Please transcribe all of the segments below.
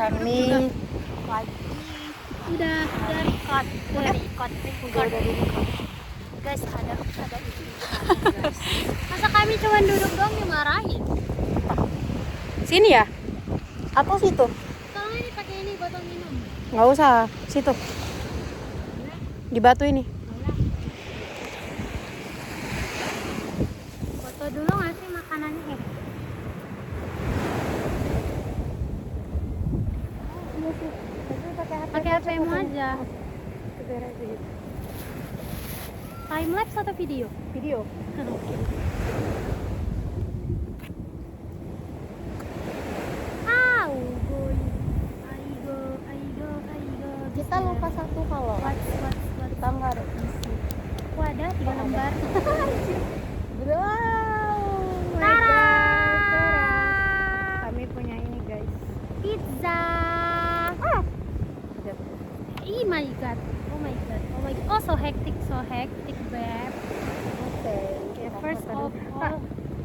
kami lagi. udah record, Udah record. guys, ada itu guys. Masa kami cuma duduk doang dimarahin? Sini ya? Atau situ? Tolong ini pakai ini botol minum. Nggak usah, situ. Di batu ini. Foto dulu nggak sih makanannya? Pakai HP-mu aja. Time lapse atau video? Video. Aigo. Kita lupa satu kalau What? kita nggak ada isi. Wah, ada 3 lembar. Wow. my Tara! God. Kami punya ini guys. Pizza. Oh my god. Oh, so hectic, babe. Oke. Okay, first of all,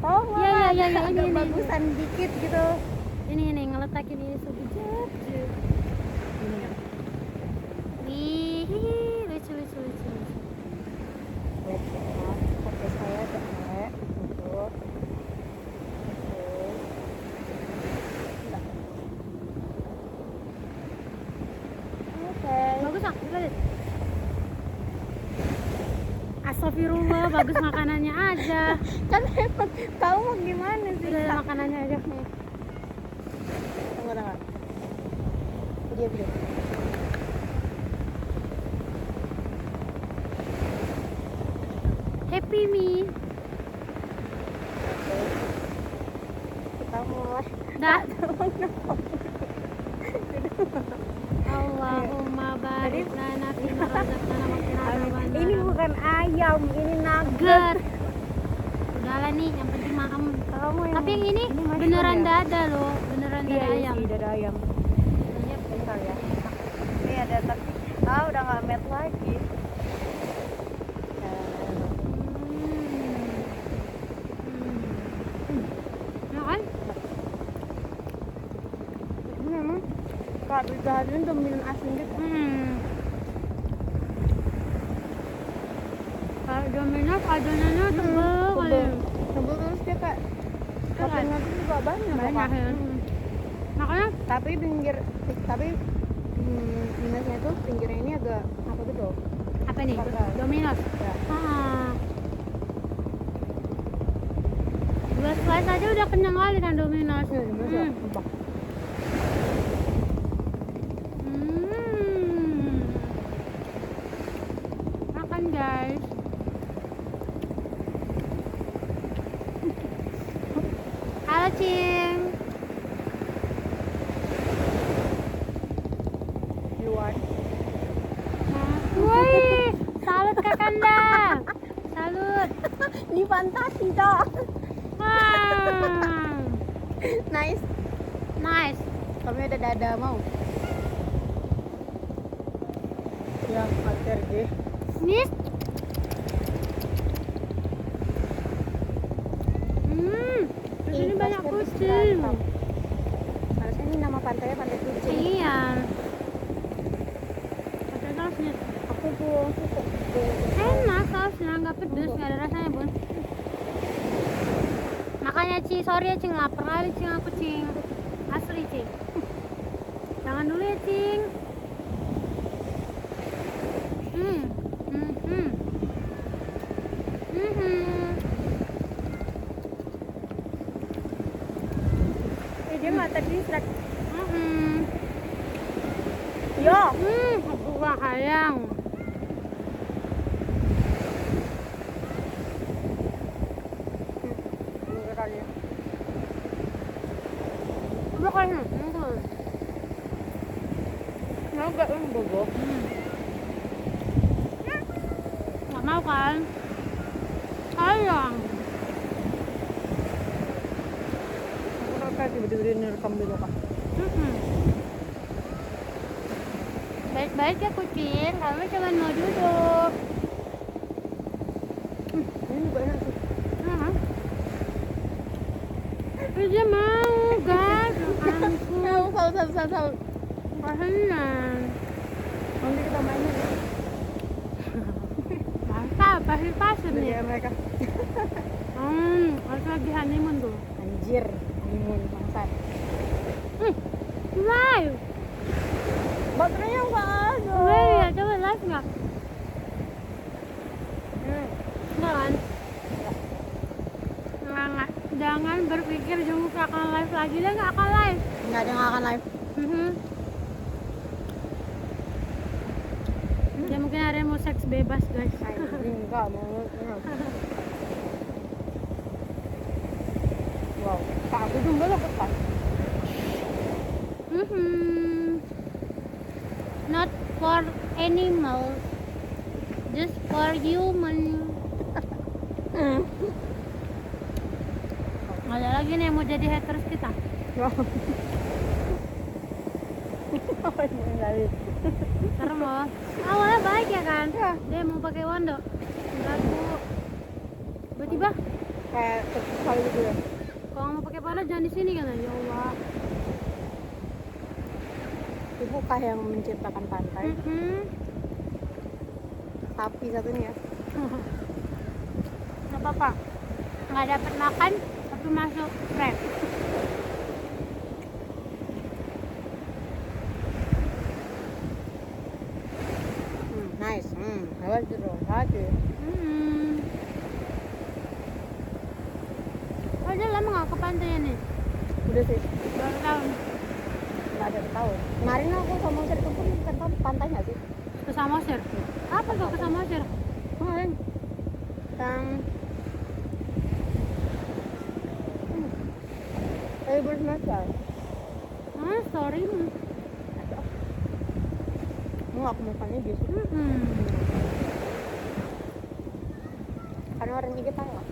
Tolong Ya, agak ini. bagusan dikit gitu. ini ngeletakin ini sebejat. Wih, lucu. Lihat ya, HP saya jelek untuk Oke. Bagus ah, coba lihat. Astagfirullah, bagus makanannya aja. Kan emang tahu mau gimana sih? Udah makanannya aja. Tunggu. Video. Happy me. Oke. Kita mulai. Dah. Allahumma barik lana fima razaqtana wa qina adzabannar. Ini bukan ayam, ini nugget. Ger. Udahlah nih, yang penting makan. Tapi yang ini beneran dada loh, beneran dada ayam. Iya, dada ayam. Iya, Bentar ya. Ini ada tapi udah nggak met lagi. Ya kan? Ini memang kalau dijahatin dominan asin gitu. Kalau Domino's adonannya tebel kali. Tebel terus dia kayak toppingnya tuh juga banyak. Banyak ya. Makanya Tapi minusnya tuh pinggirnya ini agak apa gitu. apa nih? Bakar. Domino's. Ya. Dua slice aja udah kenyang kali kan Domino's. Empuk. Makan guys. Halo Cing. Luar. Wih, salut Kakanda. Salut. Ini fantasi dong. Wah. Nice. Kami ada dada mau. Ya, ater deh. Nis. Di sini banyak kucing. Harusnya ini nama pantainya Pantai Kucing. Iya. Pakai sausnya. Aku belum suka. Enak sausnya, nggak pedes, nggak ada rasanya bun. Makanya Ci, sorry ya Cing, lapar kali Cing aku Cing. Asli Cing. Jangan dulu ya Cing. Dia nggak terdistract. Yo. Aku gak sayang. Benerannya. Bukan. Nggak yang bobo. Nggak mau kan? Sayang. Aku kayak tiba-tiba direkam gitu kan. Baik-baik ya kucing, kami cuma mau duduk. Ini juga enak sih. Dia mau, guys. Ampun. Salut. Pasangan. Nanti kita mainin ya. Mantap, pasti pasir nih. Dari mereka. Harus lagi honeymoon tuh. Anjir, honeymoon bangsat. Live. Baterainya nggak ada. Iya, coba live nggak? Nggak kan? Nggak. Jangan berpikir Jungkook akan live lagi, dia nggak akan live. Nggak ada yang akan live. Ya mungkin ada yang mau seks bebas guys. Enggak mau. Wow, Pak aku juga lo kan. Not for animals, just for human. Ada lagi nih yang mau jadi haters kita. Serem loh. Awalnya baik ya kan? Ya. Dia mau pakai wando. Enggak bu. Tiba-tiba Kayak terkali gitu ya. kalau mau pakai pala jangan di sini kan? Ya Allah. Ibukah yang menciptakan pantai? Sapi satunya. Nggak apa-apa. Nggak dapat makan tapi masuk frame. Nice. Awas dulu. Hati. Udah lama nggak ke pantai nih? Udah sih. Baru tahun. Nggak ada tahun. Kemarin aku sama Sir itu pun kan pantai nggak sih? Ke Samosir. Apa tuh ke Samosir? Kemarin. Yang libur semester. Story. Mau aku makannya biasa. Karena orang kita nggak.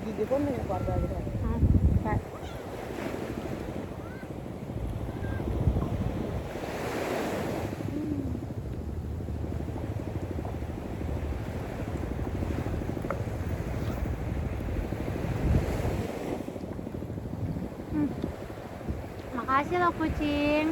Gigi pun punya keluarga gitu. Kayak Makasih loh kucing.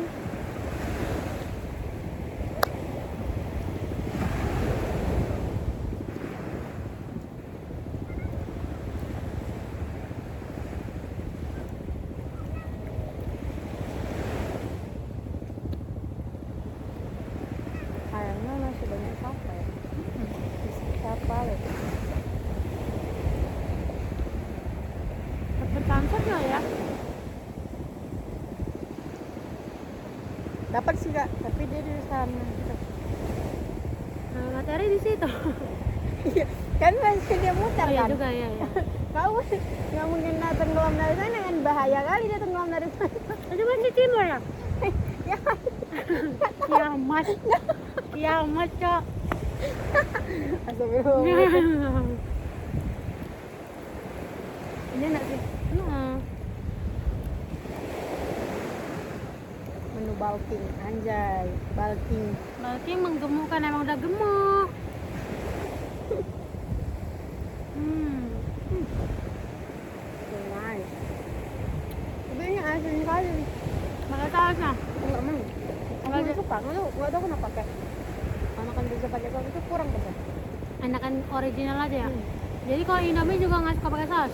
kayaknya masih banyak siapa ya? Siapa loh? Dapat sunset nggak ya? Dapat sih kak, tapi dia di sana gitu. Nah, materi di situ. Iya, kan masih dia muter Oh iya kan? juga ya. Kau nggak mungkin tenggelam dari sana kan, bahaya kali dia tenggelam dari sana. Itu masih timur ya? Ya, Kiamat. Kiamat cok. astagfirullah. Ini enak sih. Menu bulking, anjay, bulking. Berarti menggemukkan, emang udah gemuk. Nice. Tapi ini asin sekali. Maka sausnya. Enggak mau. Aku nggak suka, nggak tahu kenapa kayak makan bisa pakai saus itu kurang pedas. Enakan original aja ya. Jadi kalau Indomie juga nggak suka pakai saus.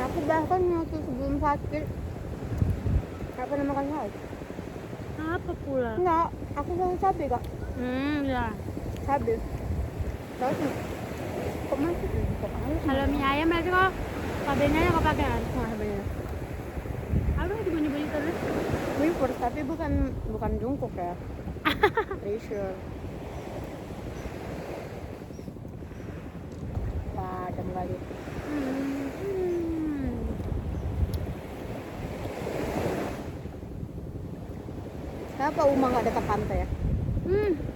Aku bahkan waktu sebelum sakit nggak pernah makan saus. Apa pula? Enggak, aku sama cabai kak. Ya. Cabai. Sausnya kok masih kok halus? Kalau mie ayam berarti kok cabenya nggak pakai kan? Wah banyak. Apa dibunyi-bunyi terus? Wafers tapi bukan Jungkook ya. Pressure. Padam kali. Kenapa Uma nggak dekat pantai ya?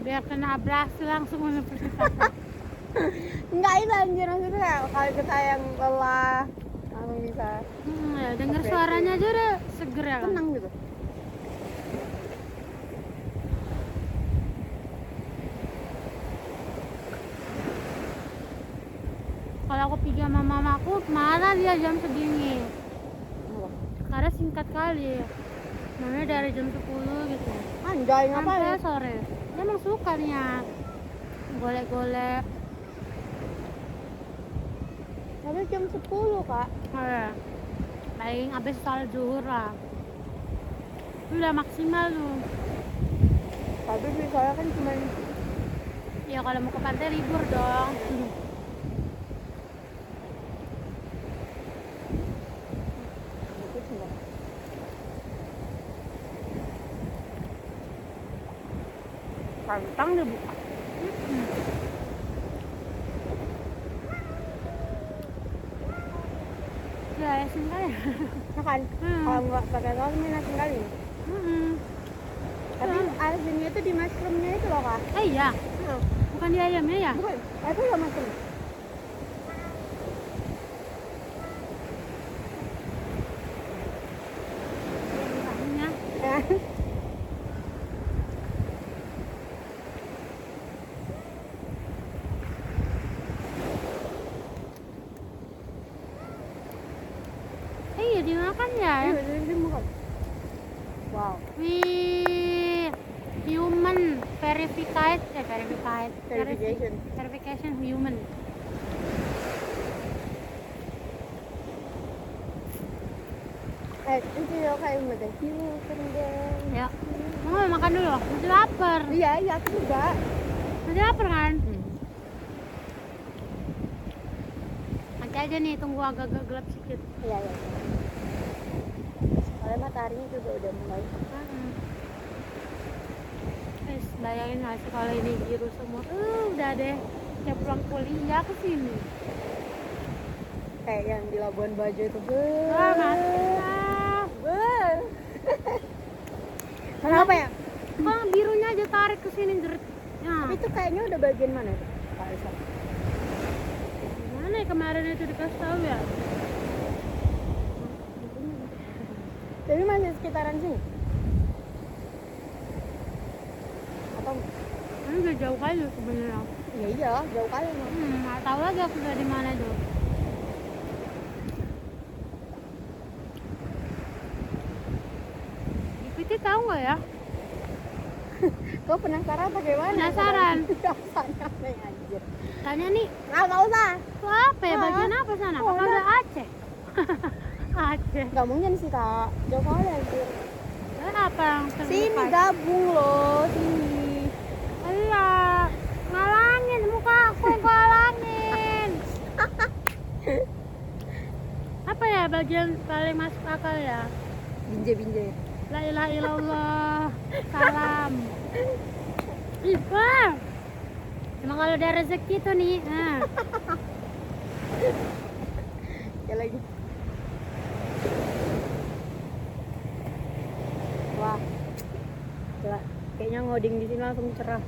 Biar kena abrasi langsung universitas. Enggak itu anjir, maksudnya kalau kita yang lelah langsung bisa Ya, denger suaranya aja udah seger ya kan? tenang gitu. Kalau aku pergi sama mamaku, marah dia jam segini. karena singkat kali. Namanya dari jam 10 gitu. Anjay, Sampai ngapain? sore. Dia emang suka niat golek-golek. Tapi jam 10, Kak. Paling abis sholat zuhur lah. Itu udah maksimal tuh. Tapi misalnya kan cuma Ya kalau mau ke pantai libur dong. itu sih. Kantang deh buka. Ya asin kali. Nah kan, kalau nggak pakai saus ini asin kali. Tapi asinnya itu di mushroomnya itu loh, Kak. Iya, Nah, bukan di ayamnya ya? bukan, itu ya mushroom. Ayamnya. Ya. Iya dimakan ya. Ini bukan. Wow. Wih, human verified, Verification. verification human. Itu ya kayak udah hiu kan deh. Ya, mau makan dulu. Masih lapar. Iya, aku juga. Masih lapar kan? Nanti aja nih, tunggu agak-agak gelap sedikit. Iya. Soalnya mataharinya juga udah mulai. Guys, bayangin nggak sih kalau ini biru semua? Udah deh, ya pulang kuliah ke sini. Kayak yang di Labuan Bajo itu. Kenapa ya? Kok birunya aja tarik ke sini jerit. Nah, Itu kayaknya udah bagian mana tuh? Pak Elsa? mana ya kemarin itu dikasih tahu ya? Tapi masih sekitaran sini? Atau? Ini udah jauh kali sebenarnya. Ya iya, jauh kali. Nggak tahu lagi aku udah di mana itu. Dipiti tahu nggak ya? Kau penasaran bagaimana? Penasaran. Rasanya anjir. Tanya nih, Nggak usah. itu apa ya? Bagian apa sana? Oh, Apakah udah Aceh? Aceh. Nggak mungkin sih, Kak. Jauh kali anjir. Dan apa yang terbuka? Sini gabung loh, sini. Iya, ngalangin muka aku yang ngalangin. Apa ya bagian paling masuk akal ya? Binjai-binjai. La ilaha illallah. Salam. Ih, wah. Emang kalau ada rezeki tuh nih. Nah. Ya lagi. Wah. Gila. Kayaknya ngoding di sini langsung cerah.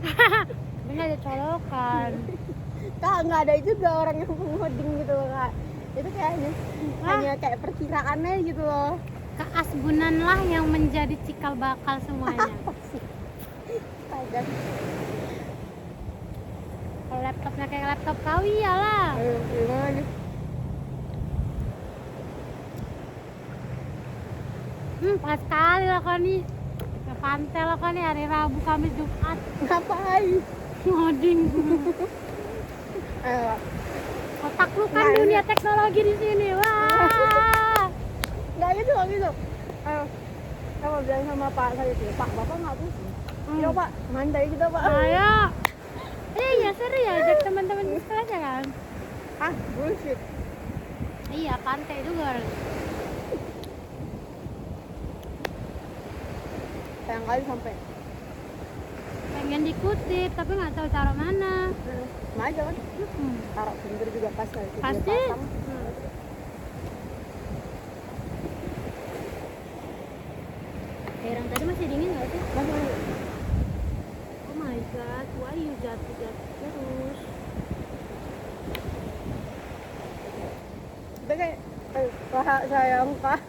Tapi nggak ada colokan. Kak, nggak ada juga orang yang ngoding gitu loh, Kak. Itu kayaknya hanya kayak perkiraannya gitu loh. Keasbunanlah yang menjadi cikal bakal semuanya. Astaga. Kalau laptopnya kayak laptop kau iyalah. Ayo, gimana nih? Pas kali lah kau nih. Ke pantai lah kau nih hari Rabu, Kamis, Jumat. Ngapain? Ngoding. Ayo. Otak lu kan Nah, dunia teknologi di sini. Wah. Nggak gitu, nggak gitu. Ayo. Saya mau bilang sama Pak saya itu, Pak, Bapak nggak pusing? Iya, Pak. Mandai kita, Pak. Ayo. Iya seru ya, ajak teman-teman sekelas ya kan? Ah, bullshit. Iya, pantai juga. Sayang kali sampai. Pengen dikutip, tapi nggak tahu cara mana. Sama aja kan? Taruh pinggir juga pas lah. Pasti. Yang tadi masih dingin nggak sih? Masih. Oh my god, why you jatuh-jatuh terus? Itu kayak, Pak, sayang, Pak.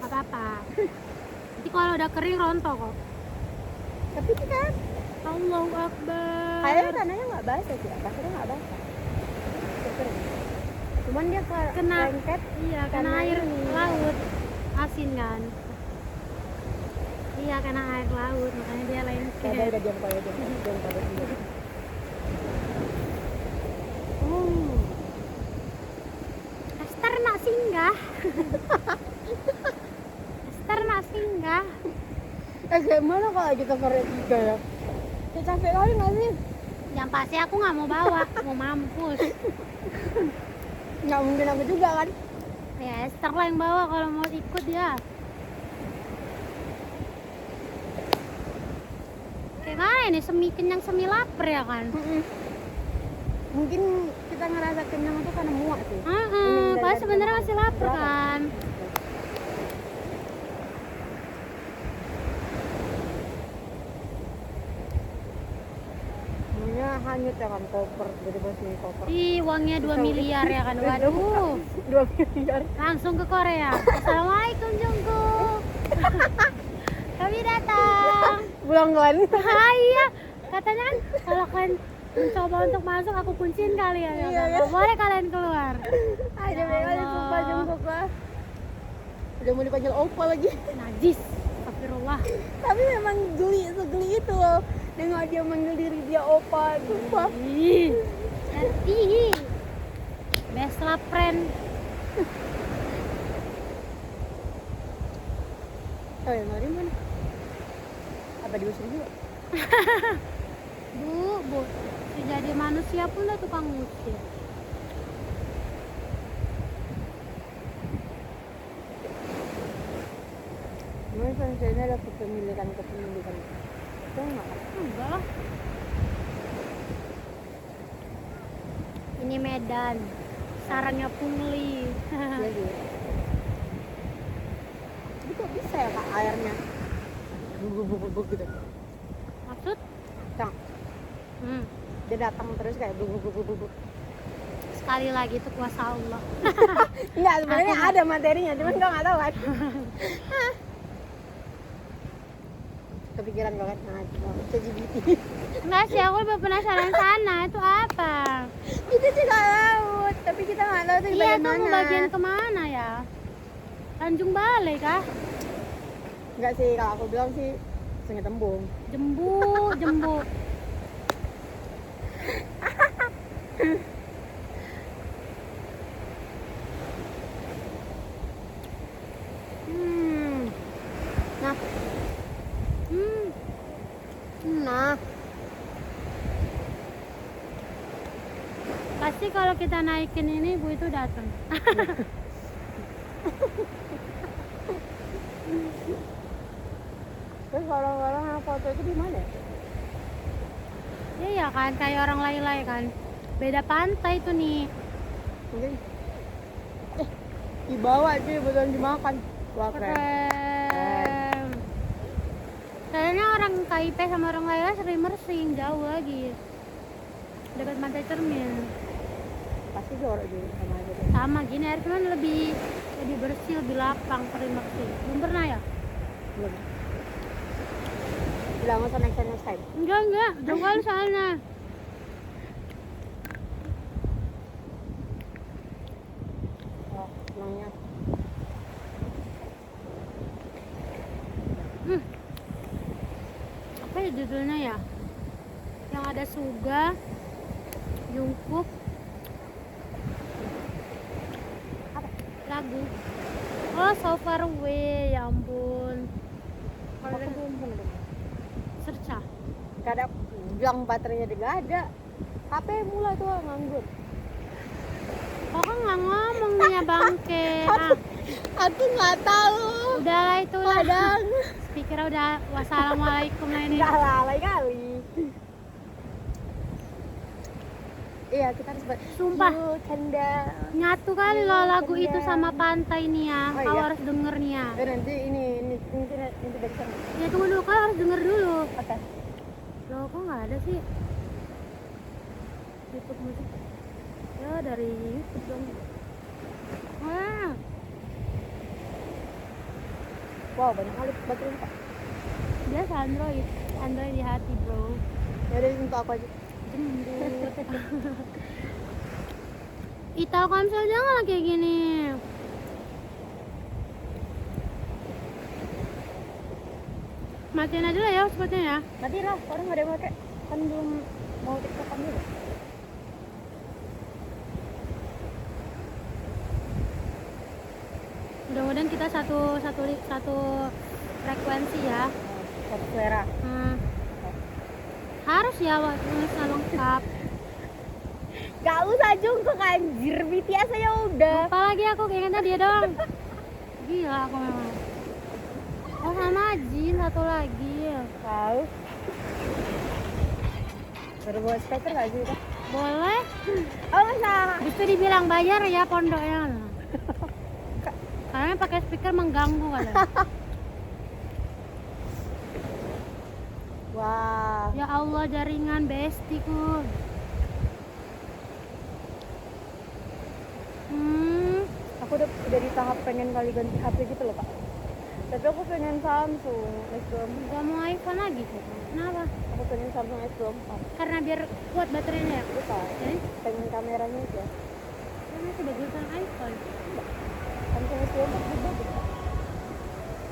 Apa-apa. Nanti kalau udah kering rontok kok. Tapi itu kan, Allahu Akbar. kayaknya tanahnya nggak basah sih, pasirnya nggak basah. Kering. Cuman dia Kena. lengket. Iya, kena Karena air ini. laut. asin kan. Iya, karena air laut, makanya dia Udah lengket. diam kali diam kali. Esther nak singgah. Esther nak singgah. Gimana kalau kita bertiga ya? Ya capek kali nggak sih? Yang pasti aku nggak mau bawa, mau mampus. Nggak mungkin aku juga kan? Ya Esther lah yang bawa kalau mau ikut ya. Kayak mana ini, semi kenyang semi lapar ya kan? Mungkin kita ngerasa kenyang itu karena muak sih. Padahal sebenarnya masih lapar kan. Namanya hanyut ya kan, koper, jadi sini koper. Ih, uangnya 2 miliar ya kan. Waduh. 2 miliar. Langsung ke Korea. Assalamualaikum Jungkook. Kami datang. Pulang kan? Iya, katanya kan kalau kalian mencoba untuk masuk aku kunciin kalian ya. Iya, Nggak boleh kalian keluar. Ada kali sumpah jengkok lah. Udah mau dipanggil opa lagi. Najis. Astagfirullah. Tapi memang segeli itu loh. Nengok dia manggil diri dia opa, sumpah. Ih. Ih. Best lah friend. Oh ya, Mari mana? Apa diusir juga? Bu, jadi manusia pun udah tukang ngusir. Memang saya ada kepemilikan. Itu enggak? Enggak lah. Ini Medan. Sarangnya pungli. Iya sih. Itu kok bisa ya kak airnya? Bubuk gitu. Maksud? Cang, dia datang terus kayak bubuk. Sekali lagi itu kuasa Allah. Enggak, sebenarnya ada materinya, cuman kau nggak tahu kan? Kepikiran banget, nah, CGBT. Enggak sih, aku lebih penasaran sana. Itu apa? Itu juga laut, tapi kita nggak tahu itu di Iya, bagian itu mana. bagian kemana ya? Tanjung Balai kah? Enggak sih, kalau aku bilang sih Sungai Tembung. Jembu. Nah, Pasti kalau kita naikin ini, Bu itu datang. terus orang-orang yang foto itu di mana? Iya kan, kayak orang lain-lain kan. Beda pantai itu nih. Mungkin dibawa cuy, bukan dimakan. Wah keren. Keren. Kayaknya orang KIP sama orang lain sering mersing jauh lagi. Dekat pantai Cermin. Pasti jorok juga sama aja deh. Sama gini, air cuman lebih bersih, lebih lapang, sering mersing. Belum pernah ya? Belum. Bilang masa next time. Enggak, jauh kali soalnya. Oh, senangnya. Apa ya judulnya ya? Yang ada Suga, Jungkook, apa? Lagu. Oh, So Far Away, ya ampun. Aku belum pernah. Search ah. Gak ada, bilang baterainya juga ada. HP mulai tuh nganggur. Kok kan nggak ngomong nih ya bangke. Ah, Aku nggak tahu. udahlah itulah. Padang. Speaker udah wassalamualaikum lah ini. Nggak lalai kali. Iya, kita harus Sumpah. Canda. Nyatu kali loh lagu itu sama pantai nih ya. Oh, Kau iya? harus denger nih ya. Nanti ini dari sana. Ya tunggu dulu, kau harus denger dulu. Oke. Loh kok nggak ada sih? YouTube musik. Ya dari YouTube dong. Wah, Wow, banyak kali baterai Pak. biasa Android di hati bro. Ya udah untuk aku aja. Jembut. Ih, tahu kalau misalnya jangan kayak gini. Matiin aja lah ya spotnya ya. Mati lah, orang nggak ada yang pakai. Kan belum mau tiktokan juga. Mudah-mudahan kita satu frekuensi ya. Satu selera. Harus ya nulisnya lengkap. Gak usah jungkook anjir, BTS aja udah. Apalagi aku keingetnya dia doang. Gila aku memang. Oh sama Jin satu lagi. Tahu. Baru buat speaker gak sih kita? Boleh. Oh masa? Itu dibilang bayar ya pondoknya. Karena pakai speaker mengganggu kan. Wah. Ya Allah jaringan bestiku. Aku udah di tahap pengen kali ganti HP gitu loh Kak. Tapi aku pengen Samsung S24. Gak mau iPhone lagi sih. Kenapa? Aku pengen Samsung S24. Karena biar kuat baterainya ya. Bukan. Jadi Pengen kameranya aja. masih bagusan iPhone. Samsung S24 lebih bagus.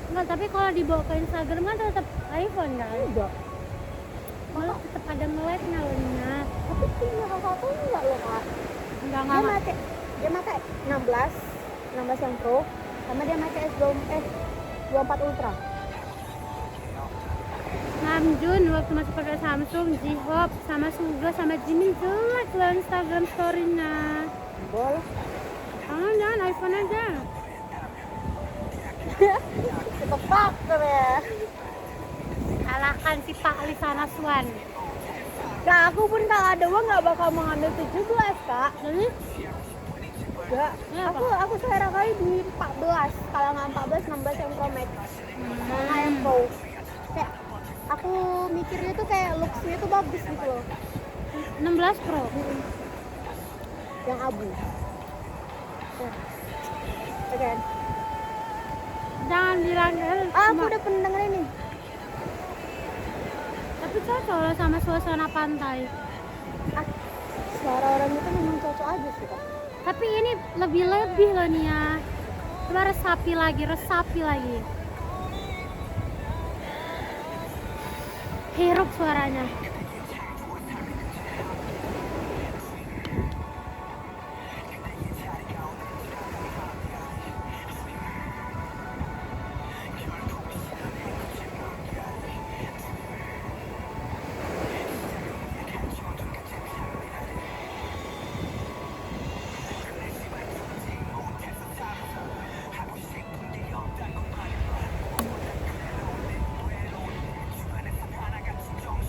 Enggak, tapi kalau dibawa ke Instagram kan tetap iPhone kan? Enggak. Malah tetap ada nge-like-nya loh Nina. Tapi punya kakak tuh enggak loh Kak. Enggak Dia pakai 16 yang Pro, sama dia pakai S24 Ultra. Namjoon waktu masih pakai Samsung, J-Hope, sama Suga, sama Jimin jelek loh Instagram story-nya. Boleh. Jangan iPhone aja. Ketepak ya. Kalahkan si Pak Lisana Swan. Nah, aku pun kalau ada uang nggak bakal mengambil 17 Kak. Jadi, Enggak. Kenapa? Aku selera kali di 14. Kalau nggak 14, 16 yang Pro Max. Nah, yang Pro. Kayak aku mikirnya tuh kayak looks-nya tuh bagus gitu loh. 16 Pro. Yang abu. Oke. Jangan bilang Aku udah pernah denger ini. tapi cocok loh sama suasana pantai. Suara orang itu memang cocok aja sih Kak. Tapi ini lebih-lebih loh Nia. Coba resapi lagi. Hirup suaranya.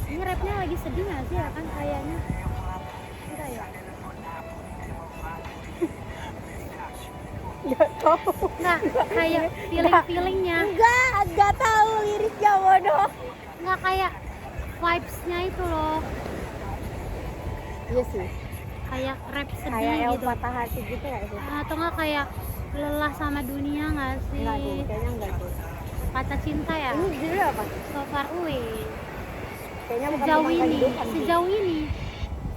Ini rapnya lagi sedih nggak sih ya kan kayaknya? Enggak ya? Enggak tahu. Nggak, kayak feelingnya. Enggak tahu liriknya bodoh. Nggak kayak vibes-nya itu loh. Iya sih. Kayak rap sedih Kayak yang gitu. patah hati gitu nggak sih? Atau nggak kayak lelah sama dunia nggak sih? Enggak sih, kayaknya enggak sih. Kata cinta ya? Ini judulnya apa? So far away. Kayaknya bukan Sejauh tentang ini, kehidupan sih. sejauh ini.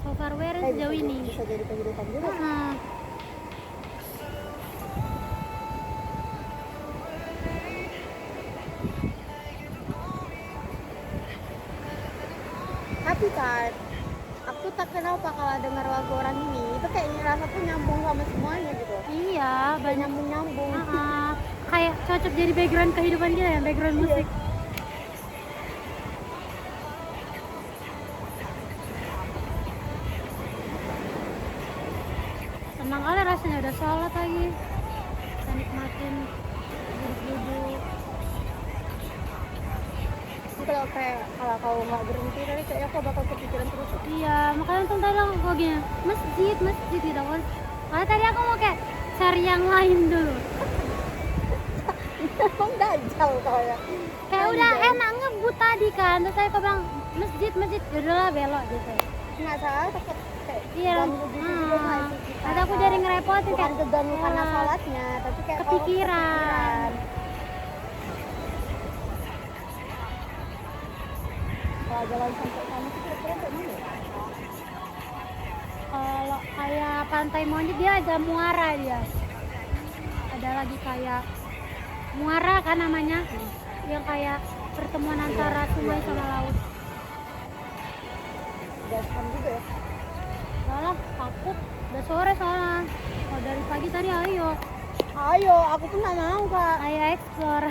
So far where sejauh bisa, ini. Bisa jadi kehidupan juga. Tapi kan aku tak kenapa kalau dengar lagu orang ini itu kayak ngerasa tuh nyambung sama semuanya gitu. Iya, Kayak banyak. nyambung. Kayak cocok jadi background kehidupan kita ya, background Iya. musik. Senang kali rasanya udah sholat lagi. Kita nikmatin duduk-duduk. Jadi kalau kau nggak berhenti tadi kayak aku bakal kepikiran terus. Iya, makanya untung tadi aku kok gini masjid gitu kan. Karena tadi aku mau kayak cari yang lain dulu. Emang dajal kau ya. Kayak udah enak ngebut tadi kan. Terus saya kok bilang masjid, yaudahlah belok gitu. Nggak salah takut kayak Iya. ganggu gitu juga nggak sih kita. Ada aku jadi ngerepotin Bukan kayak keganggu karena "Alah, sholatnya, tapi kayak kau kepikiran." Kalau jalan sampai sana tuh kira-kira kayak mana ya? Kalau kayak pantai monyet dia ada muara dia. Ada lagi kayak muara kan namanya. Yang kayak pertemuan antara sungai sama laut. Gasan juga ya. Salah, takut. Udah sore soalnya. Kalau dari pagi tadi ayo Aku pun nggak mau kak. ayo explore.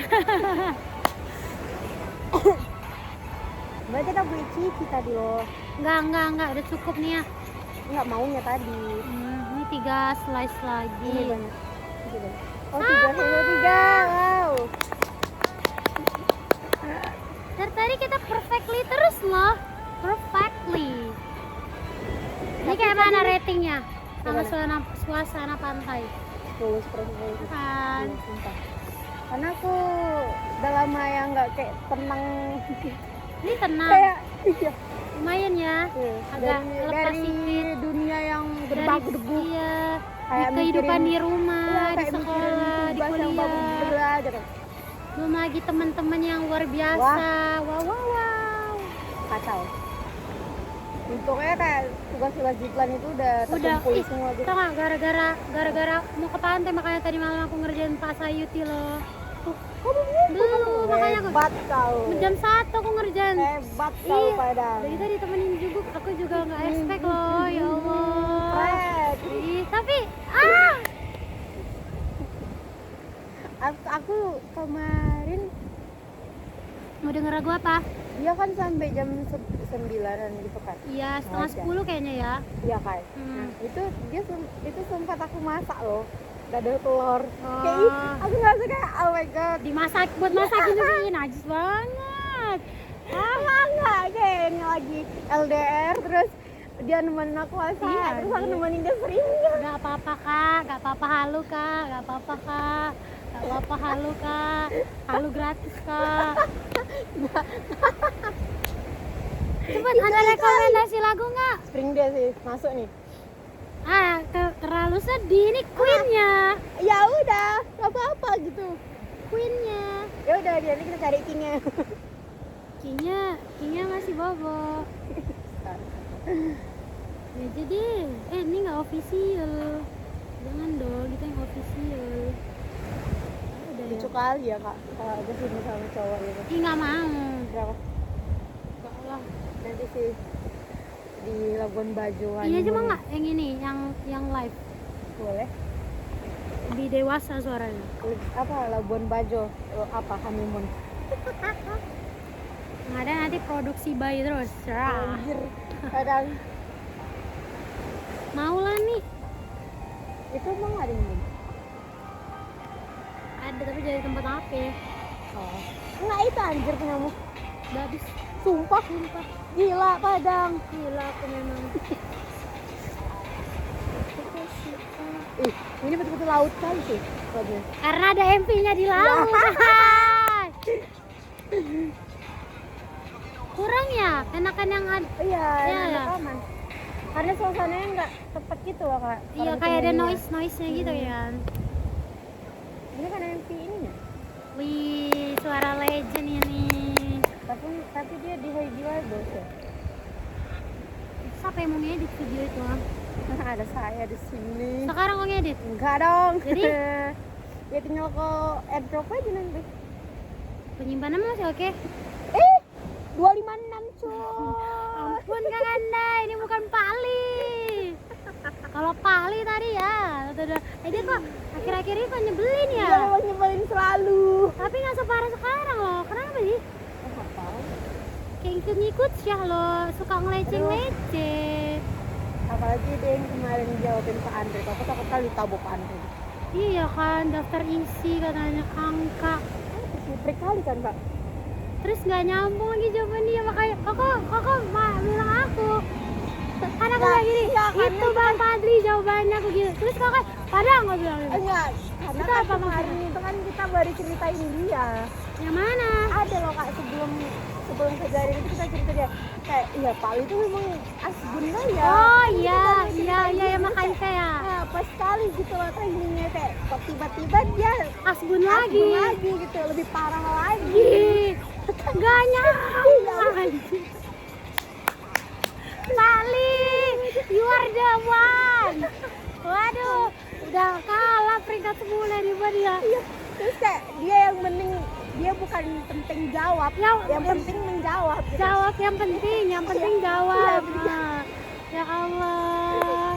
Berarti kita beli ciki tadi loh. Enggak, udah cukup nih ya. Nggak maunya tadi. Ini 3 slice lagi. Ini banyak. Ini banyak. Oh, 3. Wow. Dari tadi kita perfectly terus loh. Perfectly. Ini kayak mana ratingnya? Sama suasana pantai. 10/10. Kan. Iya, sumpah. Karena aku udah lama ya nggak kayak tenang. Ini tenang. Kayak iya. Lumayan ya. Agak lepas dari sedikit dunia yang dari berbagu-debu. iya, di Kayak kehidupan mikirin- di rumah, Iya, di kayak sekolah, mikirin di tugas yang kuliah. bagus gitu. Belum lagi teman-teman yang luar biasa. Wow. Kacau. Untuknya kayak tugas-tugas Jiklan itu udah terkumpul semua gitu. Tau gak, gara-gara mau ke pantai makanya tadi malam aku ngerjain Pak Sayuti loh. Kok begitu? Makanya aku Hebat kau. jam 1 aku ngerjain. Hebat kau Iya, padahal. dari tadi temenin juga, aku juga nggak expect loh, ya Allah. Keren. Ih, tapi Aku kemarin mau denger lagu apa? dia kan sampai jam 9-an gitu kan. Iya, setengah Wajar. 10 kayaknya ya. Iya kan. Hmm. Nah, itu sempat aku masak loh. Dadar telur. Oh. Kayak ih, aku ngerasa kayak oh my god. Buat masakin sih, najis banget. Enggak kayak ini lagi LDR terus dia nemenin aku masak, Iya, terus aku iya. nemenin dia sering. Gak apa-apa kak, gak apa-apa halu kak, gak apa-apa kak. Gak apa-apa halu kak, halu gratis kak. Cepet, ada rekomendasi lagu nggak? Spring Day sih masuk nih. Terlalu sedih, ini Queen-nya. Ya udah, nggak apa-apa gitu. Queen-nya. Ya udah, nanti kita cari King-nya. King-nya masih bobo. Ya jadi, ini nggak official. Jangan dong, kita yang official. Udah ya. Lucu kali ya kak, kalau ada sini sama cowok gitu. Ih nggak mau. Berapa? Nggak lah. Nanti sih di Labuan Bajo. Iya cuma honeymoon. nggak yang ini, yang live. Boleh. Lebih dewasa suaranya. Apa Labuan Bajo? Apa honeymoon? Nggak ada nanti produksi bayi terus. Cerah. Anjir. Kadang Mau lah nih. itu emang ada yang mau? Ada tapi jadi tempat apa ya? Oh. Enggak itu anjir punyamu. Udah habis. Sumpah. Gila Padang. Gila aku memang. Ih, ini betul-betul laut kali sih. Lautnya. Karena ada MP-nya di laut. Kurang ya, enakan yang ada. Iya, Iya, ada ya. rekaman. Karena suasananya nggak tepat gitu loh kak. Iya Kalau kayak ada penyanyinya. noise-nya gitu ya. Ini kan MP ininya. Wih, suara legend ini. Tapi dia di Hoijiwado ya. Siapa yang mau ngedit video itu? Ah? Ada saya di sini. Sekarang mau ngedit? Enggak dong. Jadi? Ya tinggal ke airdrop aja nanti. Penyimpanan masih oke? 256 cuy. Ampun Kang Anda, ini bukan Pali. Kalau Pali tadi ya, dia kok akhir-akhir ini kok nyebelin ya. Dia memang nyebelin selalu. Tapi nggak separah sekarang loh. Kenapa sih? Nggak tahu. Kayak ikut-ikut syah loh, suka ngeleceh-leceh. Apalagi dia yang kemarin jawabin Pak Andre. Aku takut kali tabok Pak Andre. Iya kan, daftar isi katanya angka. Trik kali kan Pak. Terus nggak nyambung lagi jawaban dia, makanya kok bilang aku. Kan aku bilang gini, itu Bang Padli jawabannya aku gitu. Terus kok padahal nggak bilang gitu. Enggak, karena Itu kan apa kemarin itu kan kita baru ceritain dia. Yang mana? Ada loh kak sebelum kejadian itu kita cerita dia kayak iya Pak itu memang asbun kali ya. Oh Kita iya, baru iya, ceritain iya, gitu, makanya kayak nah, pas sekali gitu loh trainingnya kayak kok tiba-tiba dia asbun asbun lagi. lagi gitu lebih parah lagi. Ih, nggak nyambung. Pali, you are the one. Waduh, udah kalah peringkat 10 di dia. Iya, Terus kayak dia yang penting, dia bukan penting jawab, yang penting menjawab gitu. Jawab yang penting jawab. Iya, Nah, ya Allah.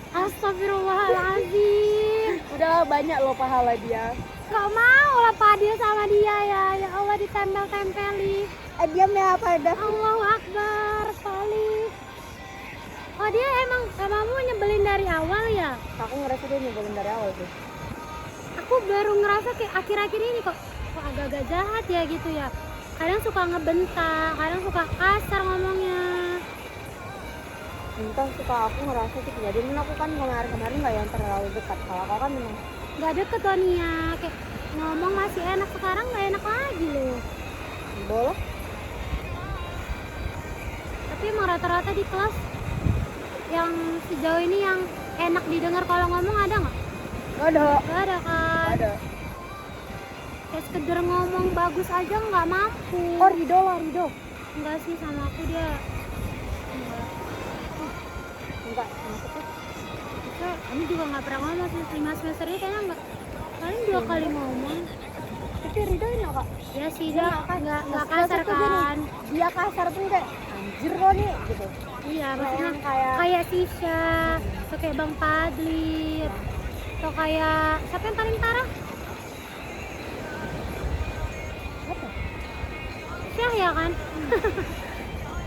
Astagfirullahaladzim. Udah banyak loh pahala dia. Gak mau lah Fadil sama dia ya. Ya Allah ditempel-tempeli. Diam ya pada. Allahu Akbar sekali. Oh dia emang kamu nyebelin dari awal ya? Aku ngerasa dia nyebelin dari awal sih. Aku baru ngerasa kayak akhir-akhir ini kok agak-agak jahat ya gitu ya. Kadang suka ngebentak, kadang suka kasar ngomongnya. Entah suka aku ngerasa gitu. Jadi aku kan kemarin nggak yang terlalu dekat. Kalau aku kan memang Gak deket loh Nia, kayak ngomong masih enak, sekarang gak enak lagi loh. boleh. Tapi emang rata-rata di kelas yang sejauh ini yang enak didengar kalau ngomong ada nggak? Ada. Gak ada kan? Ada. Kayak sekedar ngomong bagus aja nggak mampu. Oh Rido lah Rido. Enggak sih sama aku dia. Enggak. Maksudnya Kayak ini juga nggak pernah ngomong sih 5 semester ini kayaknya nggak. Paling 2 kali ngomong. tapi Rido enak kak. Ya sih dia nggak kasar Maksudnya gini, kan? dia kasar pun kayak anjir lo nih gitu. Iya Nah, maksudnya yang kayak kayak Sisha, atau kayak Bang Fadli, atau kayak siapa yang paling parah? apa? Syah ya kan?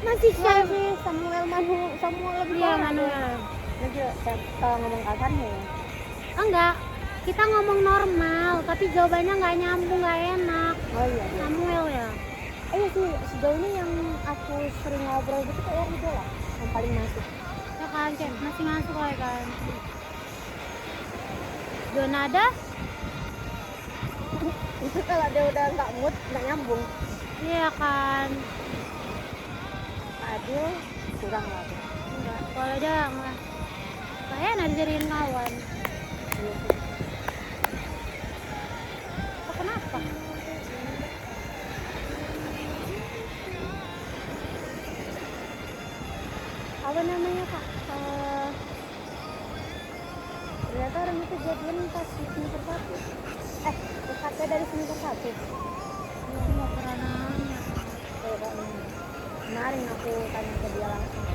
Masih Syah. Sih Samuel lebih Iya parah. Manuel. Dia juga kalau ngomong kasarnya ya. Enggak, kita ngomong normal, tapi jawabannya nggak nyambung, nggak enak. Oh iya. Samuel ya. Iya sih sejauh ini yang aku sering ngobrol gitu kayak Rido lah yang paling masuk. Ya kan, kayak masih masuk lah kan. Donada? Itu kalau dia udah nggak mood nggak nyambung. Iya kan. Adil kurang lah. Enggak, kalau dia nggak enak dijadiin kawan. Iya sih. Kok kenapa? Apa namanya kak? Ternyata orang itu jadian pas di semester 1. Dekatnya dari semester 1. Aku nggak pernah nanya. Kemarin aku tanya ke dia langsung.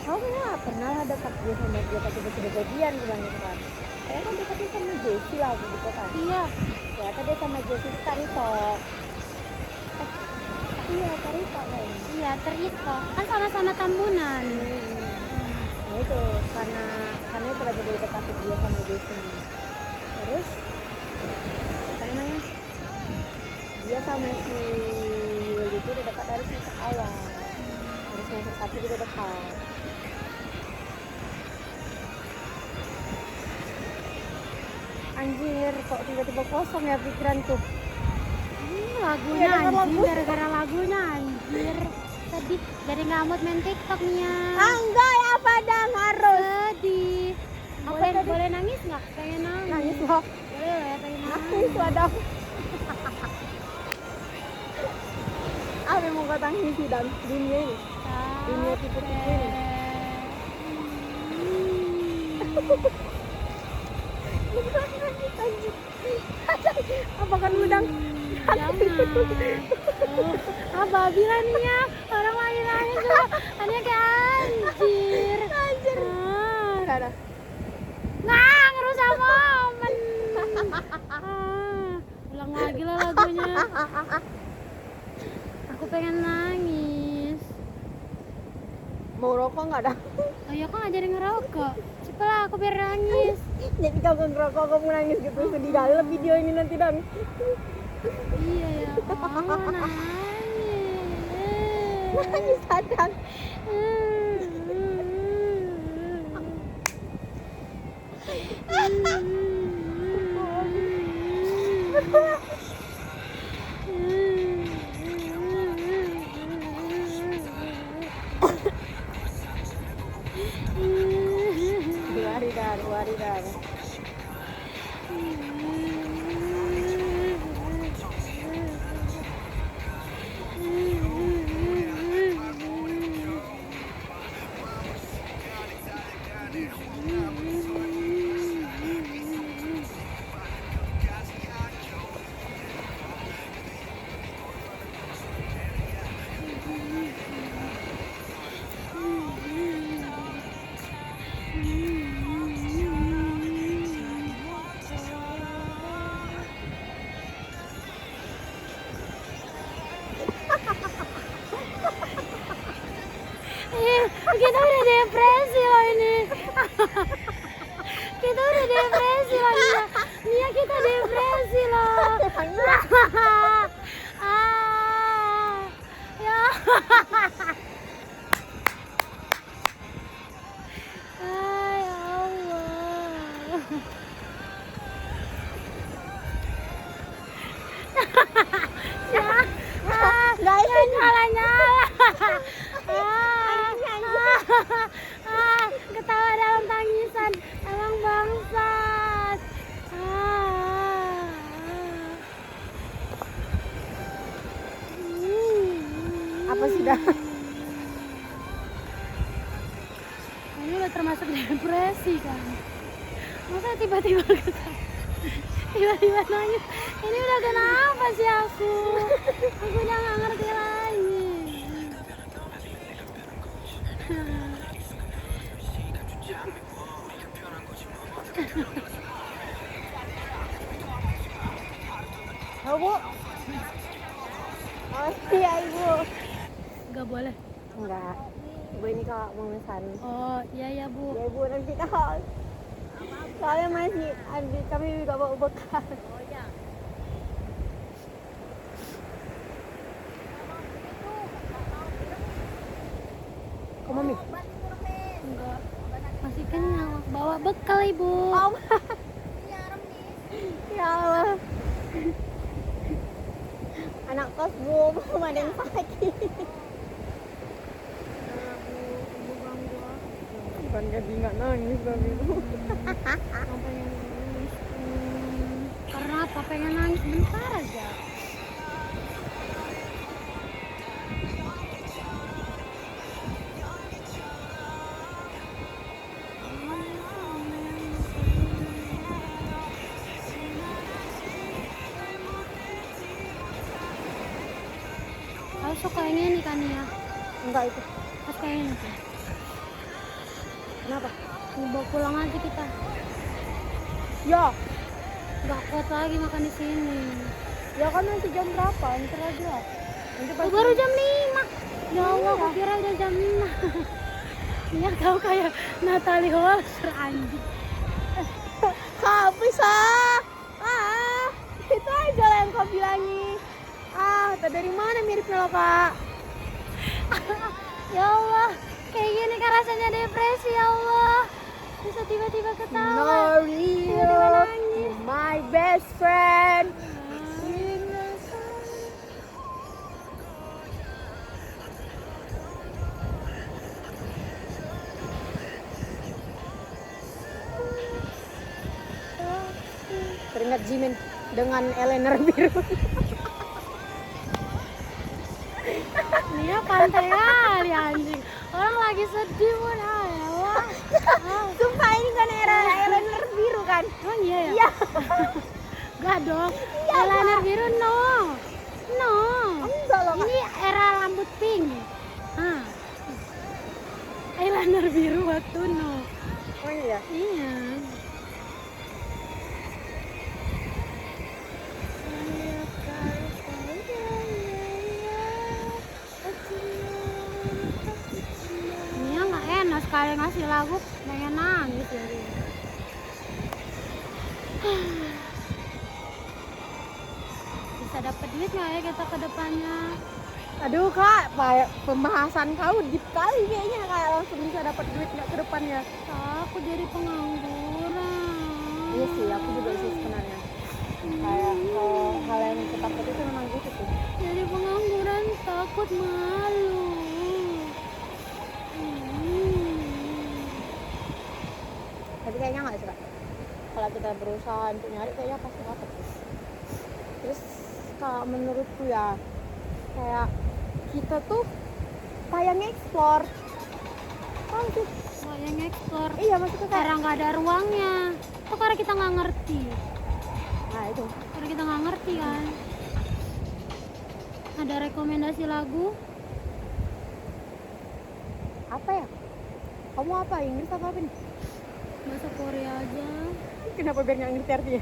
Kamu nggak pernah ada dekat dia sama dia tapi sudah jadian bilang gitu kan? Kayaknya kan dekatnya sama Jessie lah gitu kan? Iya. Ternyata dia sama Jessie itu Karito. Iya Karito kayaknya. Iya, Terito. Kan sama-sama Tambunan. Nah itu karena itu lagi dari dekat dia sama Jessie. Terus apa namanya? Dia sama si Yul itu udah dekat dari semester awal. Dari semester 1 juga dekat. Anjir, kok tiba-tiba kosong ya pikiranku. Lagunya Iya, denger anjing, lagu. gara-gara lagunya anjir. Sedih, jadi ngamut main TikTok nih ya. Enggak ya padang harus. Sedih. Boleh tadi. Boleh nangis nggak? Pengen nangis. Nangis loh. Boleh lah ya, pengen nangis. Nangis padang. Apa yang mau kau tangisi dan dunia ini? Dunia tipu-tipu ini. Apa kan udang? Jangan. Bilang nih ya, orang lagi nangis juga. Tadinya kayak anjir. Anjir. Ada. Nah, ngerusak momen. Ulang lagi lah lagunya. Aku pengen nangis. Mau rokok nggak dah? Oh ya, kok nggak jadi ngerokok? Cepet lah, aku biar nangis. Jadi kamu ngerokok kamu nangis gitu sedih dalam video ini nanti dan. Iya ya, mau nangis. Nangis sadar. Dua hari dah. kita udah depresi loh ini. Kita udah depresi loh Nia. Nia kita depresi loh. Ya. Ay Allah. Ya. Nyala. Ketawa dalam tangisan. Emang bangsat. Apa sudah? Ini udah termasuk depresi kan. Masa tiba-tiba ketawa, tiba-tiba nangis. Ini udah kenapa sih aku? Aku udah gak ngerti lagi. Oh, Bu. Oh iya Ibu. Gak boleh. Enggak. Ibu ini kalau mau pesan. Oh iya ya Bu. Ya Ibu nanti kalau soalnya masih ada kami juga bawa bekal. Oh ya. Kok Mami? Enggak. Masih kenyang. Bawa bekal Ibu. Oh. Ya Allah. Anak kos Bu, belum ada yang sakit. Ibu ganggu aku. Bukan jadi nggak nangis Mami Bu. Aku pengen nangis. Karena apa? Pengen nangis bentar aja. Aku suka yang ini kan ya. Enggak itu. Aku kayak ini tuh. Kenapa? Bawa pulang aja kita. Ya. Gak kuat lagi makan di sini. Ya kan nanti jam berapa? Ntar aja. Nanti Oh, baru jam 5. Ya Allah, aku kira udah jam 6. Iya, kau kayak Natalie Holzer anjing. Kak bisa. Itu aja lah yang kau bilangi. Dari mana miripnya lo Kak? Ya Allah, kayak gini kan rasanya depresi ya Allah. Bisa tiba-tiba ketawa. Nori, Tiba-tiba nangis. my best friend. Teringat Jimin dengan eyeliner biru. Nia pantai kali anjing. Orang lagi sedih pun ya Allah. Sumpah ini kan era eyeliner biru kan? Emang iya ya? Iya. Gak dong. Iya, Eyeliner Kak. biru no. No. Enggak loh Kak. Ini era rambut pink. Eyeliner biru waktu no. Oh iya. Iya. Nia nggak enak sekali ngasih lagu pengen nangis jadi. Bisa dapat duit nggak ya kita ke depannya? Aduh Kak, pembahasan kau deep kali kayaknya kayak langsung bisa dapat duit nggak ke depannya. Aku jadi pengangguran. Iya sih, aku juga sih sebenarnya. Kayak kalau hal yang ketakut itu memang gitu sih. Jadi pengangguran takut malu. Tapi kayaknya nggak sih Kak. Kalau kita berusaha untuk nyari kayaknya pasti dapat. Terus kalau menurutku ya kayak kita tuh kayak nge-explore. Tahu sih? Wah, yang explore. Iya maksudnya kayak Karena nggak ada ruangnya. Itu karena kita nggak ngerti. nah itu. Karena kita nggak ngerti kan. Ada rekomendasi lagu? Apa ya? Kamu apa? Inggris atau apa nih? Bahasa Korea aja. Kenapa biar nggak ngerti artinya?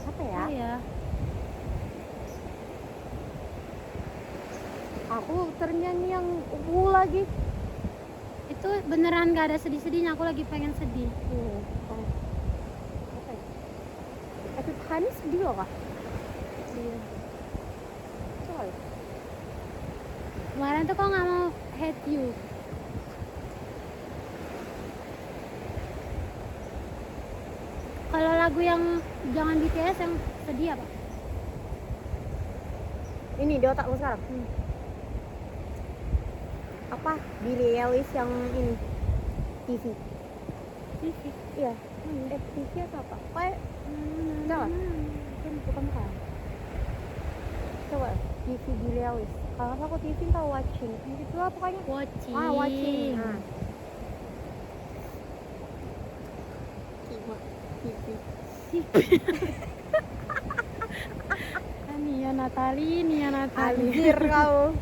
Apa ya? Oh ya. Aku ternyanyi yang lagi. Itu beneran gak ada sedih-sedihnya, aku lagi pengen sedih. Oh. Apa ya? Efek Hani sedih loh kak. Iya. Coy. Kemarin tuh kok nggak mau hate you. Kalau lagu yang jangan BTS yang sedih apa? Ini di otakku sekarang. Apa? Billie Eilish yang ini TV. TV. Iya. TV atau apa? Kayak Jangan. bukan kan? Coba TV Billie Eilish. Kalau nggak aku TV tahu watching. Itu lah pokoknya. Watching. Watching. Nah. TV. Nia Natali. Anjir kau.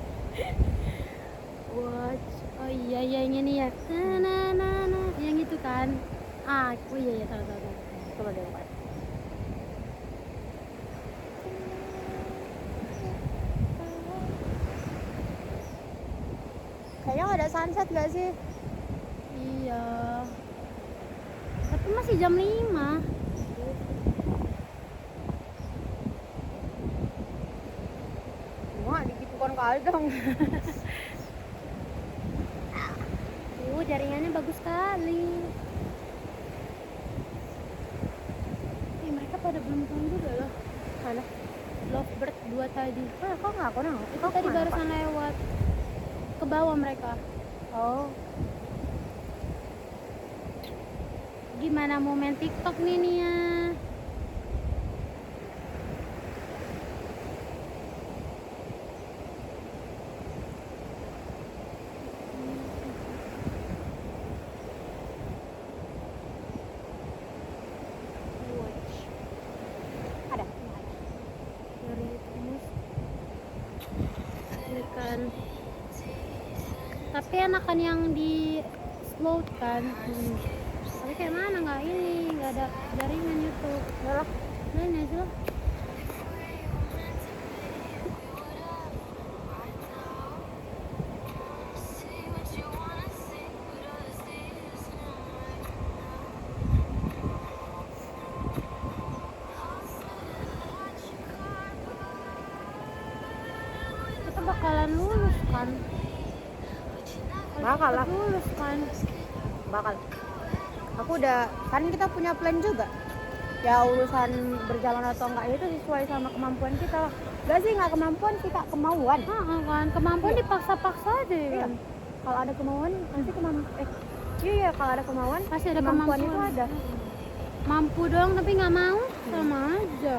Watch. Oh iya yang ini ya. Na. Yang itu kan. Oh iya tahu. Coba deh Pak. Kayaknya ada sunset gak sih? Iya. Tapi masih jam 5. Wah, digitukan kali dong. Jaringannya bagus sekali. Mereka pada belum pulang juga loh. Mana? Lovebird 2 tadi. Kok nggak aku nang? Itu tadi barusan lewat. Ke bawah mereka. Oh. Gimana mau main TikTok nih Nia? Ada. Kan. Tapi enakan yang di slow kan. Tapi kayak mana nggak ada jaringan YouTube. Enggak lah. Ini aja loh. Kita bakalan lulus kan? Bakal lah. Lulus kan? Bakal. Aku udah kan kita punya plan juga. Ya urusan berjalan atau enggak itu sesuai sama kemampuan kita. Enggak sih, enggak kemampuan sih Kak, kemauan. Kan kemampuan dipaksa-paksa aja Iya. kan. Kalau ada kemauan nanti iya kalau ada kemauan Pasti ada kemampuan kemampuan. itu ada. Mampu doang tapi nggak mau sama aja.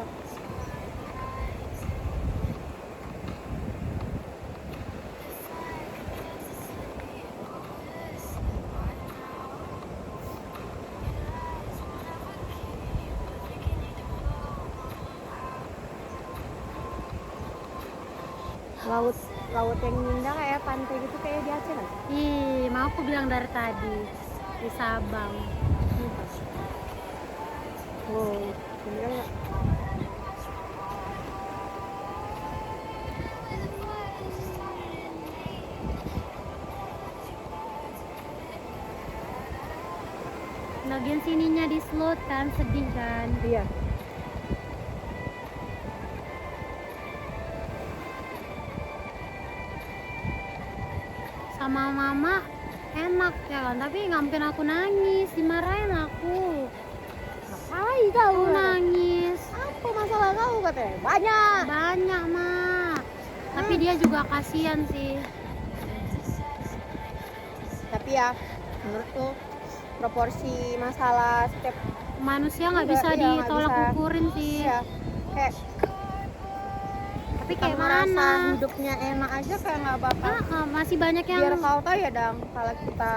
Laut yang indah kayak pantai gitu kayak di Aceh kan? Ih, mau aku bilang dari tadi di Sabang. Wow, bener nggak? Lagian sininya di slot kan, sedih kan. Iya. Sama mama enak ya kan, tapi nggak mungkin aku nangis, dimarahin aku. Ngapain kau Nangis. Apa masalah kau katanya? Banyak mak. Tapi dia juga kasihan sih. Tapi ya menurutku proporsi masalah setiap Manusia nggak Enggak, bisa iya, nggak ditolak bisa. ukurin sih. ya kayak Tapi kita kayak merasa mana? hidupnya enak aja kayak nggak apa-apa. Masih banyak yang Biar kau tahu ya Dang, kalau kita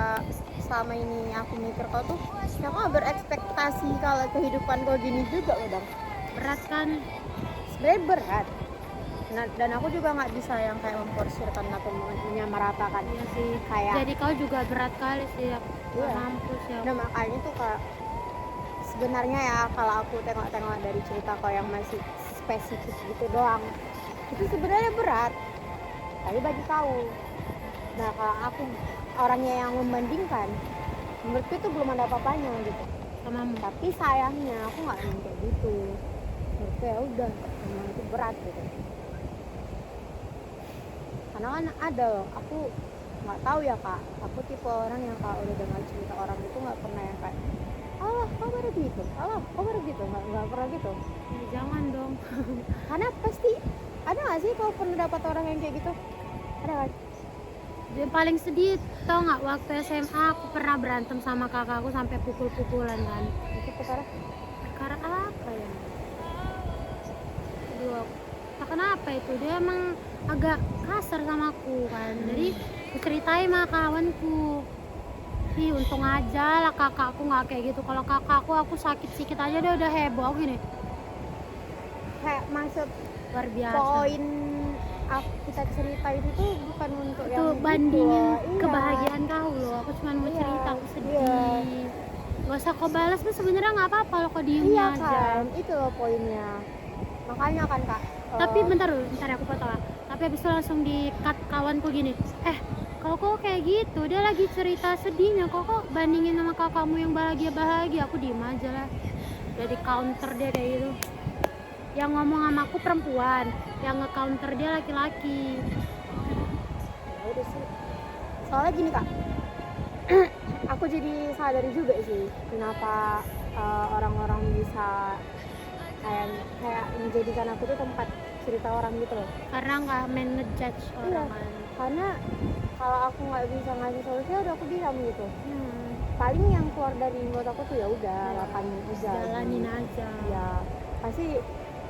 selama ini aku mikir kau tuh ya kau berekspektasi kalau kehidupan kau gini juga loh Dang. berat kan. Sebenarnya berat. Nah, dan aku juga nggak bisa yang kayak memporsirkan atau menyamaratakan. Iya sih. Kayak Jadi kau juga berat kali sih ya. Iya. Mampus ya. Nah makanya tuh kak sebenarnya ya kalau aku tengok-tengok dari cerita kau yang masih spesifik gitu doang itu sebenarnya berat tapi bagi tahu. Nah kalau aku orangnya yang membandingkan, menurutku itu belum ada apa-apanya gitu. Sama Tapi sayangnya aku nggak ingin kayak gitu. Menurutku ya udah, memang itu berat gitu. Karena kan ada loh, aku nggak tahu ya kak, aku tipe orang yang kalau udah dengar cerita orang itu nggak pernah yang kayak kok baru gitu, kok baru gitu, nggak pernah gitu. ya, jangan dong. Karena pasti ada nggak sih kalau pernah dapat orang yang kayak gitu, ada kan? Yang paling sedih tau nggak, waktu SMA aku pernah berantem sama kakakku sampai pukul-pukulan kan. Itu Perkara apa ya? Aduh, tak kenapa itu, dia emang agak kasar sama aku kan. Jadi aku ceritain sama kawanku, ih untung aja lah kakakku nggak kayak gitu. Kalau kakakku aku sakit sedikit aja dia udah heboh. Aku gini, kayak maksud luar biasa. poin kita cerita itu tuh bukan untuk Itu yang bandingin gitu. Iya. kebahagiaan kau loh. Aku cuma mau Iya, cerita, aku sedih. iya. Gak usah kau balas pun sebenarnya nggak apa-apa loh, kau diem Iya aja. kan, itu loh poinnya. Makanya kan kak. Tapi bentar dulu, bentar aku potong lah. Tapi habis itu langsung di cut kawanku gini, kok kayak gitu, dia lagi cerita sedihnya, kok bandingin sama kakakmu yang bahagia. Aku diem aja lah. Jadi counter dia kayak gitu. Yang ngomong sama aku perempuan, yang nge-counter dia laki-laki. Ya udah sih. Soalnya gini kak, aku jadi sadari juga sih kenapa orang-orang bisa kayak menjadikan aku tuh tempat cerita orang gitu loh. Karena nggak main ngejudge Iya. orang kan. Karena kalau aku nggak bisa ngasih solusi, udah aku bilang gitu. Hmm, Paling yang keluar dari mulut aku tuh ya udah, Ya, lapanin aja. jalanin aja. Ya pasti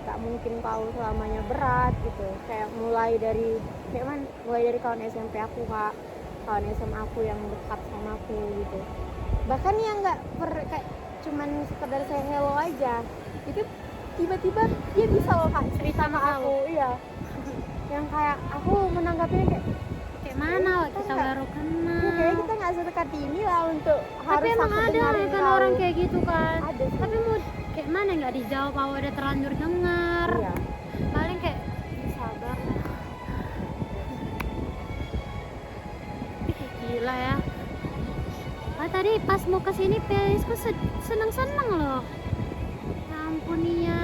gak mungkin kau selamanya berat gitu. Kayak mulai dari kawan SMP aku kak, kawan SMA aku yang dekat sama aku gitu. Bahkan yang nggak kayak cuman sekedar saya hello aja, itu tiba-tiba dia bisa loh kak cerita sama aku. Iya. Yang kayak aku menanggapinya Kayak mana Wak, kita nggak- baru kenal. kayak kita nggak sedekat ini lah untuk Tapi harus emang aku ada dengerin kan kau. orang kayak gitu kan. Ada sih. Tapi mau kayak mana, nggak dijawab, apa udah terlanjur dengar. Iya. Paling kayak sabar lah. Ih, gila ya. Tadi pas mau kesini playlistku seneng-seneng loh. Ya ampun ya.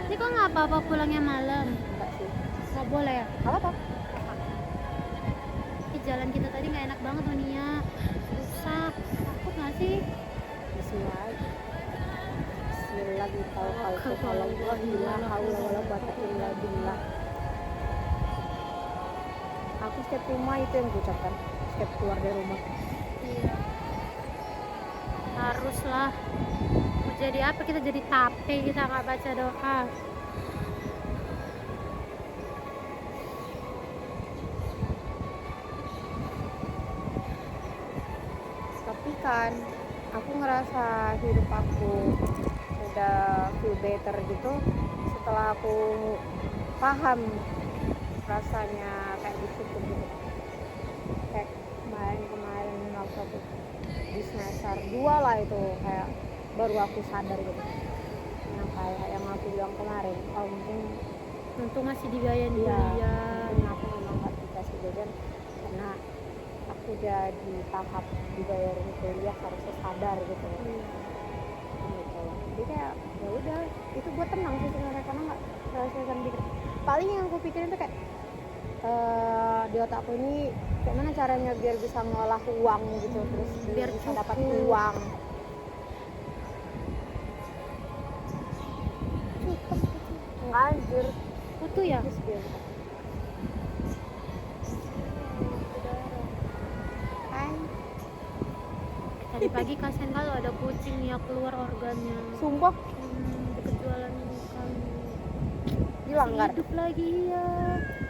Ini kok nggak apa-apa pulangnya malam? Enggak sih. Nggak boleh ya? Apa? Di jalan kita tadi nggak enak banget Nia. Rusak. Takut nggak sih? Bismillah. Bismillah Bismillah. Aku setiap rumah itu yang kuucapkan setiap keluar dari rumah. Iya. Haruslah. Mau jadi apa, kita jadi tape, kita nggak baca doa. Tapi kan aku ngerasa hidup aku udah feel better gitu setelah aku paham rasanya kayak disyukur gitu. Kayak kemarin waktu aku di semester 2 lah itu, kayak baru aku sadar gitu. Yang kayak yang aku bilang kemarin, mungkin Untung masih dibiayain iya, kuliah. mungkin aku memang gak dikasih jajan karena aku udah di tahap dibayarin kuliah, harusnya sadar gitu. Gitu. Jadi kayak ya udah, itu buat tenang sih sebenarnya, karena nggak selesaikan dikit. Paling yang aku pikirin tuh kayak di otak aku ini kayak mana caranya biar bisa ngolah uang gitu, terus Biar bisa dapat cukup. uang. Enggak anjir. Kutu ya? Terus biar Hai. Tadi pagi kasihan kalau ada kucing ya keluar organnya. Sumpah Deket jualan kami. dilanggar. Hidup lagi ya.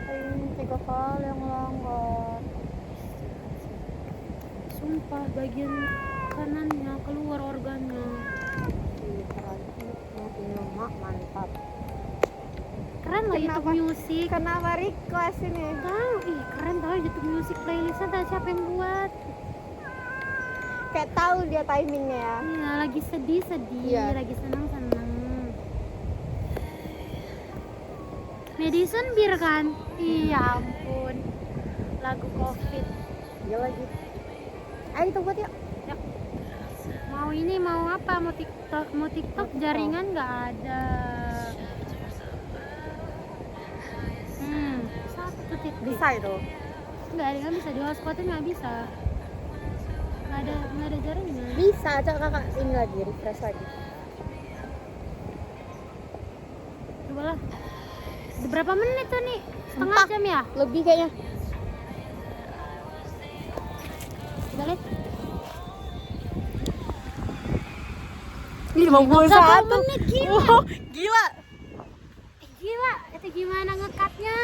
Ini 3 kali yang melanggar. Sumpah bagian kanannya keluar organnya. Punya mak mantap. Keren lah YouTube Music. Kenapa request ini? Tahu, keren tau YouTube Music playlistnya tadi siapa yang buat? kayak tahu dia timingnya ya. Iya, lagi sedih-sedih, Iya. lagi senang-senang. Madison Beer kan? Iya ampun. Lagu Covid. Dia lagi. Ayo kita buat yuk. Mau ini mau apa? Mau TikTok jaringan nggak ada. Satu titik. Bisa itu. Nggak bisa di hotspotin, nggak bisa. Nggak ada jaringan. Bisa, coba kakak ini lagi refresh lagi. Coba lah. Berapa menit tuh nih? Setengah 4 jam ya? lebih kayaknya. Balik. 51 menit, gila. Gila. Gila, itu gimana ngekatnya?